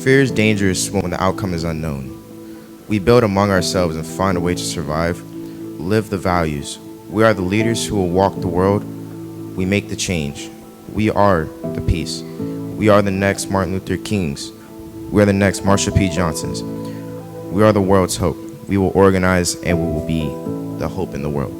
Fear is dangerous when the outcome is unknown. We build among ourselves and find a way to survive, live the values. We are the leaders who will walk the world. We make the change. We are the peace. We are the next Martin Luther Kings. We are the next Marsha P. Johnsons. We are the world's hope. We will organize and we will be the hope in the world.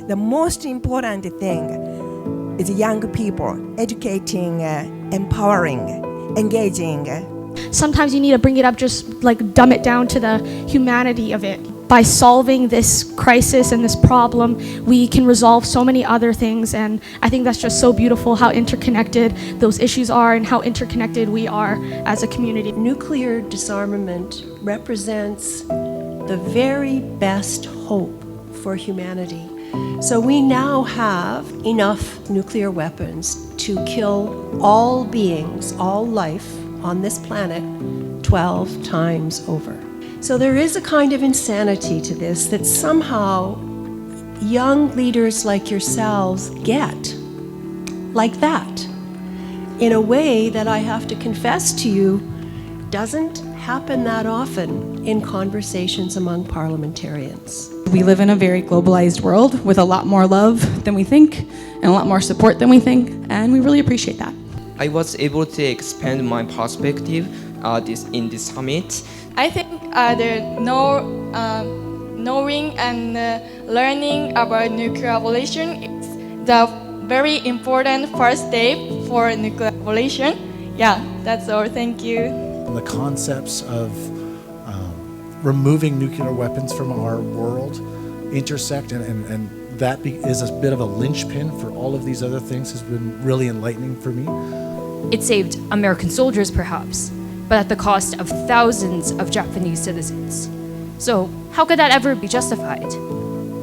The most important thing is young people, educating, empowering, engaging. Sometimes you need to bring it up, just like dumb it down to the humanity of it. By solving this crisis and this problem, we can resolve so many other things, and I think that's just so beautiful how interconnected those issues are and how interconnected we are as a community. Nuclear disarmament represents the very best hope for humanity. So we now have enough nuclear weapons to kill all beings, all life on this planet 12 times over. So there is a kind of insanity to this that somehow young leaders like yourselves get, like that, in a way that I have to confess to you doesn't happen that often in conversations among parliamentarians. We live in a very globalized world with a lot more love than we think and a lot more support than we think, and we really appreciate that. I was able to expand my perspective in this summit. I think knowing and learning about nuclear abolition is the very important first step for nuclear abolition. Yeah, that's all. Thank you. The concepts of removing nuclear weapons from our world intersect, and that is a bit of a linchpin for all of these other things, has been really enlightening for me. It saved American soldiers, perhaps, but at the cost of thousands of Japanese citizens. So how could that ever be justified?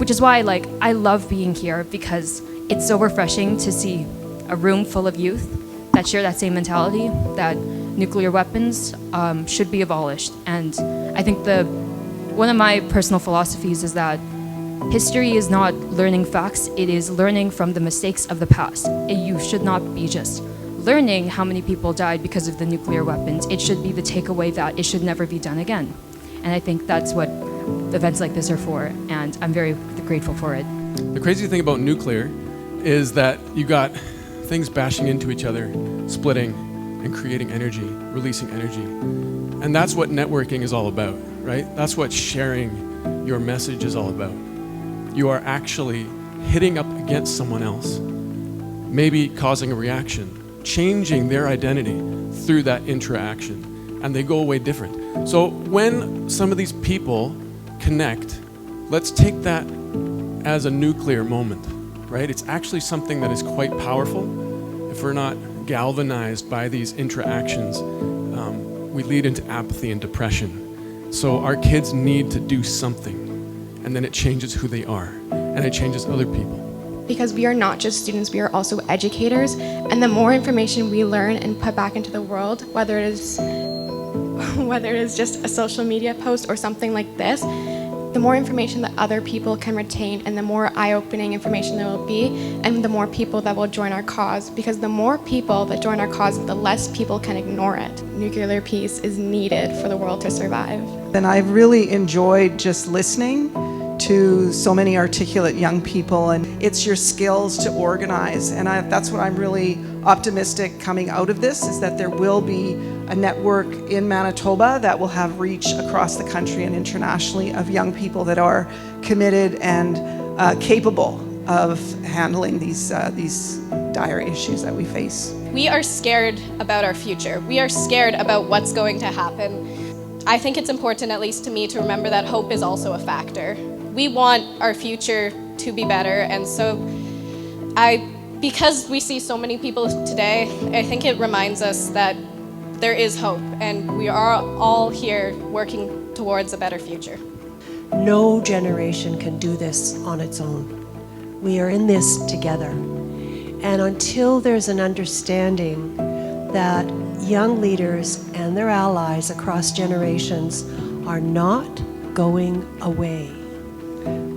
Which is why, I love being here, because it's so refreshing to see a room full of youth that share that same mentality, that nuclear weapons should be abolished. And I think one of my personal philosophies is that history is not learning facts, it is learning from the mistakes of the past. You should not be just learning how many people died because of the nuclear weapons. It should be the takeaway that it should never be done again. And I think that's what events like this are for, and I'm very grateful for it. The crazy thing about nuclear is that you got things bashing into each other, splitting, and creating energy, releasing energy. And that's what networking is all about, right? That's what sharing your message is all about. You are actually hitting up against someone else, maybe causing a reaction, changing their identity through that interaction, and they go away different. So when some of these people connect, let's take that as a nuclear moment, right? It's actually something that is quite powerful. If we're not galvanized by these interactions, we lead into apathy and depression. So our kids need to do something, and then it changes who they are, and it changes other people. Because we are not just students, we are also educators, and the more information we learn and put back into the world, whether it is just a social media post or something like this, the more information that other people can retain and the more eye-opening information there will be, and the more people that will join our cause. Because the more people that join our cause, the less people can ignore it. Nuclear peace is needed for the world to survive. And I've really enjoyed just listening to so many articulate young people, and it's your skills to organize, and that's what I'm really optimistic coming out of this, is that there will be a network in Manitoba that will have reach across the country and internationally of young people that are committed and capable of handling these dire issues that we face. We are scared about our future. We are scared about what's going to happen. I think it's important, at least to me, to remember that hope is also a factor. We want our future to be better, and so because we see so many people today, I think it reminds us that there is hope, and we are all here working towards a better future. No generation can do this on its own. We are in this together. And until there's an understanding that young leaders and their allies across generations are not going away,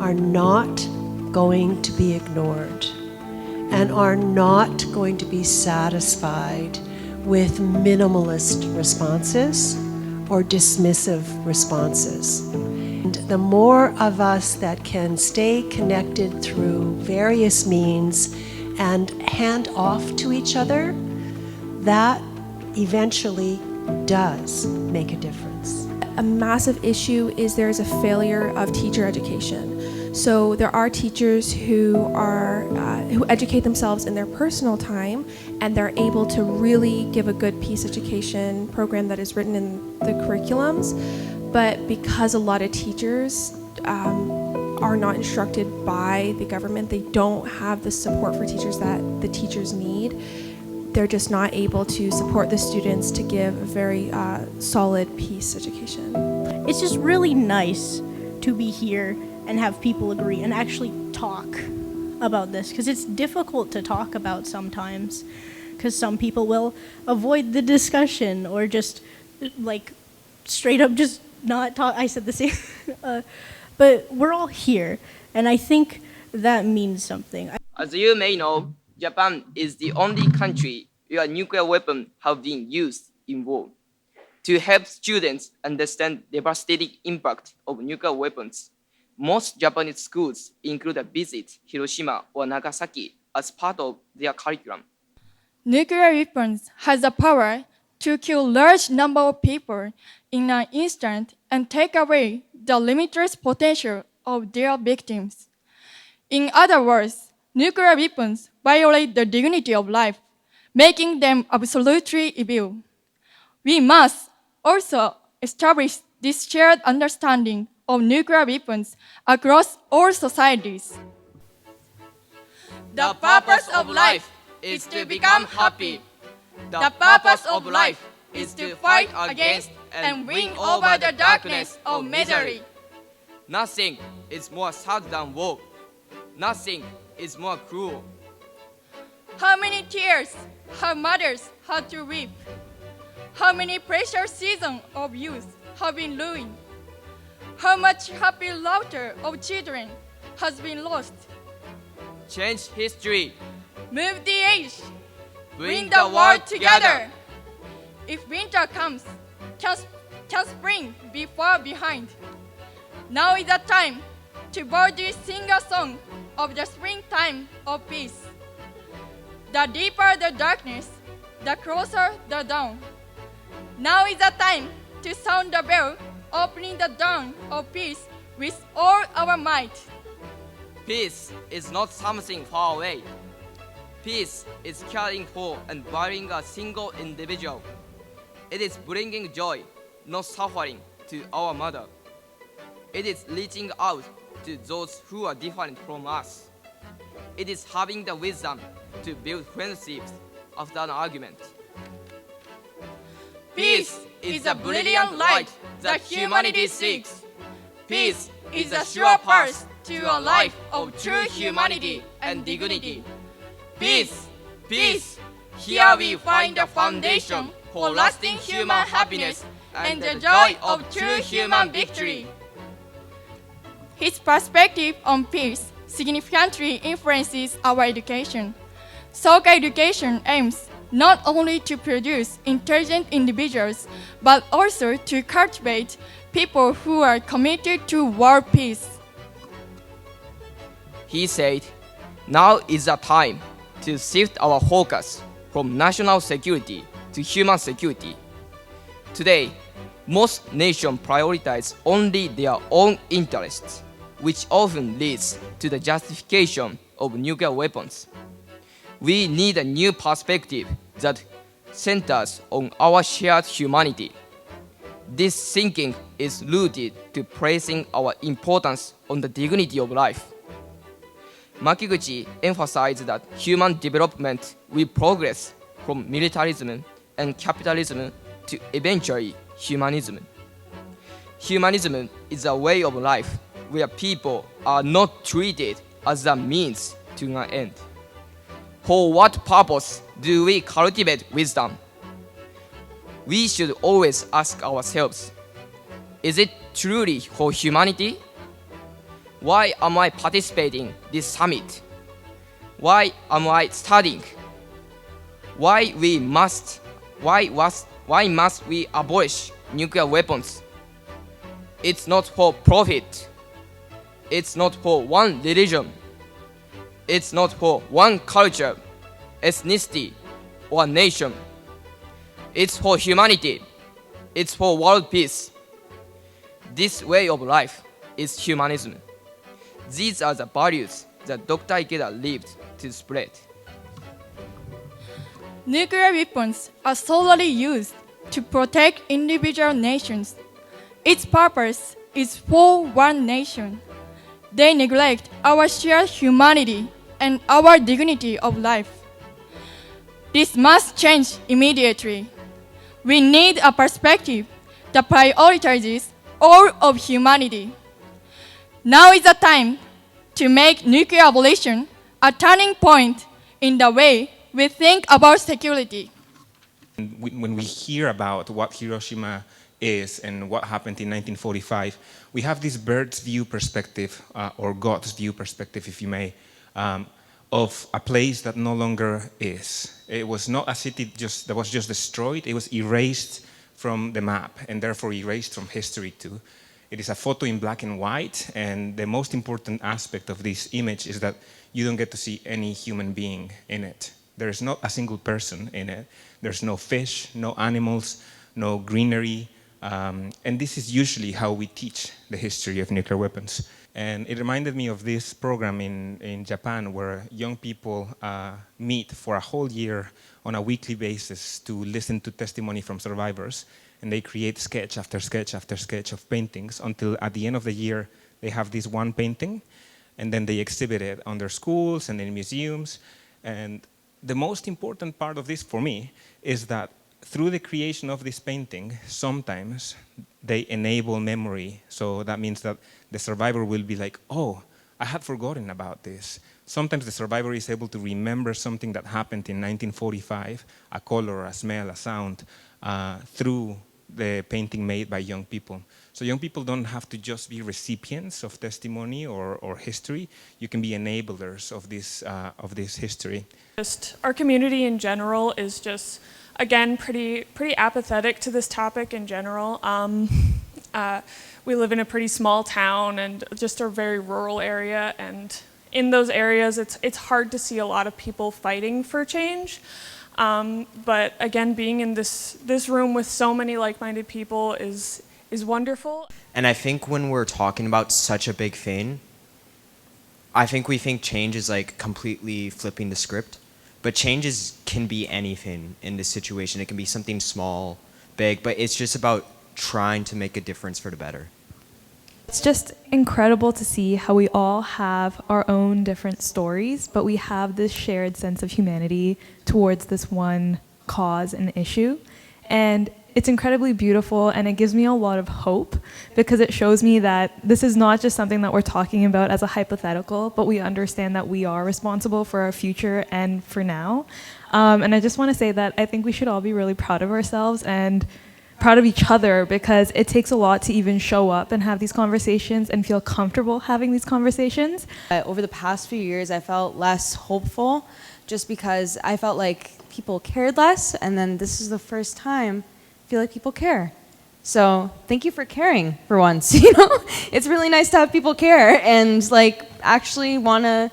are not going to be ignored, and are not going to be satisfied with minimalist responses or dismissive responses. And the more of us that can stay connected through various means and hand off to each other, that eventually does make a difference. A massive issue is there is a failure of teacher education. So there are teachers who educate themselves in their personal time, and they're able to really give a good peace education program that is written in the curriculums. But because a lot of teachers are not instructed by the government, they don't have the support for teachers that the teachers need. They're just not able to support the students to give a very solid peace education. It's just really nice to be here and have people agree and actually talk about this, because it's difficult to talk about sometimes, because some people will avoid the discussion or just like straight up just not talk. I said the same. But we're all here, and I think that means something. As you may know, Japan is the only country where nuclear weapons have been used in war. To help students understand the devastating impact of nuclear weapons, most Japanese schools include a visit Hiroshima or Nagasaki as part of their curriculum. Nuclear weapons has the power to kill large number of people in an instant and take away the limitless potential of their victims. In other words, nuclear weapons violate the dignity of life, making them absolutely evil. We must also establish this shared understanding of nuclear weapons across all societies. The purpose of life is to become happy. The purpose of life is to fight against and win over the darkness of misery. Nothing is more sad than war. Nothing is more cruel. How many tears have mothers had to weep? How many precious seasons of youth have been ruined? How much happy laughter of children has been lost? Change history. Move the age. Bring the world together. If winter comes, can spring be far behind? Now is the time to boldly sing a song of the springtime of peace. The deeper the darkness, the closer the dawn. Now is the time to sound the bell, opening the dawn of peace with all our might. Peace is not something far away. Peace is caring for and valuing a single individual. It is bringing joy, not suffering, to our mother. It is reaching out to those who are different from us. It is having the wisdom to build friendships after an argument. Peace is the brilliant light that humanity seeks. Peace is the sure path to a life of true humanity and dignity. Peace, peace, here we find the foundation for lasting human happiness and the joy of true human victory. His perspective on peace significantly influences our education. Soka education aims not only to produce intelligent individuals, but also to cultivate people who are committed to world peace. He said, now is the time to shift our focus from national security to human security. Today, most nations prioritize only their own interests, which often leads to the justification of nuclear weapons. We need a new perspective that centers on our shared humanity. This thinking is rooted to placing our importance on the dignity of life. Makiguchi emphasized that human development will progress from militarism and capitalism to eventually humanism. Humanism is a way of life where people are not treated as a means to an end. For what purpose do we cultivate wisdom? We should always ask ourselves, is it truly for humanity? Why am I participating in this summit? Why am I studying? Why must we abolish nuclear weapons? It's not for profit. It's not for one religion. It's not for one culture, ethnicity, or nation. It's for humanity. It's for world peace. This way of life is humanism. These are the values that Dr. Ikeda lived to spread. Nuclear weapons are solely used to protect individual nations. Its purpose is for one nation. They neglect our shared humanity and our dignity of life. This must change immediately. We need a perspective that prioritizes all of humanity. Now is the time to make nuclear abolition a turning point in the way we think about security. When we hear about what Hiroshima is and what happened in 1945, we have this bird's view perspective, or God's view perspective, if you may, of a place that no longer is. It was not a city that was just destroyed, it was erased from the map and therefore erased from history too. It is a photo in black and white, and the most important aspect of this image is that you don't get to see any human being in it. There is not a single person in it. There's no fish, no animals, no greenery, and this is usually how we teach the history of nuclear weapons. And it reminded me of this program in Japan where young people meet for a whole year on a weekly basis to listen to testimony from survivors, and they create sketch after sketch after sketch of paintings until at the end of the year they have this one painting, and then they exhibit it on their schools and in museums. And the most important part of this for me is that through the creation of this painting, sometimes they enable memory. So that means that the survivor will be like, oh, I had forgotten about this. Sometimes the survivor is able to remember something that happened in 1945, a color, a smell, a sound, through the painting made by young people. So young people don't have to just be recipients of testimony or history. You can be enablers of this history. Just our community in general is just, again, pretty apathetic to this topic in general. We live in a pretty small town and just a very rural area, and in those areas it's hard to see a lot of people fighting for change. But again, being in this room with so many like-minded people is wonderful. And I think when we're talking about such a big thing, I think we think change is like completely flipping the script. But changes can be anything in this situation. It can be something small, big, but it's just about trying to make a difference for the better. It's just incredible to see how we all have our own different stories, but we have this shared sense of humanity towards this one cause and issue. And it's incredibly beautiful, and it gives me a lot of hope because it shows me that this is not just something that we're talking about as a hypothetical, but we understand that we are responsible for our future and for now. And I just want to say that I think we should all be really proud of ourselves and proud of each other, because it takes a lot to even show up and have these conversations and feel comfortable having these conversations. Over the past few years, I felt less hopeful just because I felt like people cared less, and then this is the first time I feel like people care. So thank you for caring for once. You know, it's really nice to have people care and like actually want to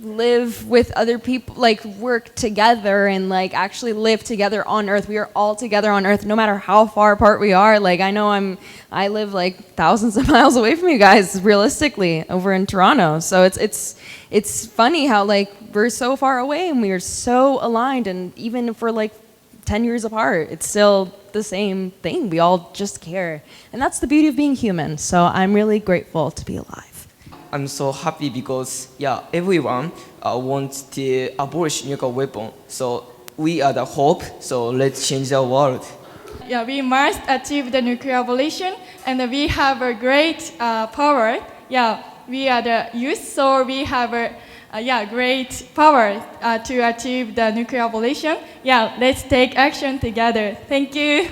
live with other people, like work together and like actually live together on Earth. We are all together on Earth, no matter how far apart we are. Like I know I live like thousands of miles away from you guys, realistically, over in Toronto. So it's funny how like we're so far away and we are so aligned, and even if we're like 10 years apart, it's still the same thing. We all just care, and that's the beauty of being human. So I'm really grateful to be alive. I'm so happy because everyone wants to abolish nuclear weapon. So we are the hope. So let's change the world. Yeah, we must achieve the nuclear abolition, and we have a great power. Yeah, we are the youth, so we have a great power to achieve the nuclear abolition. Yeah, let's take action together. Thank you.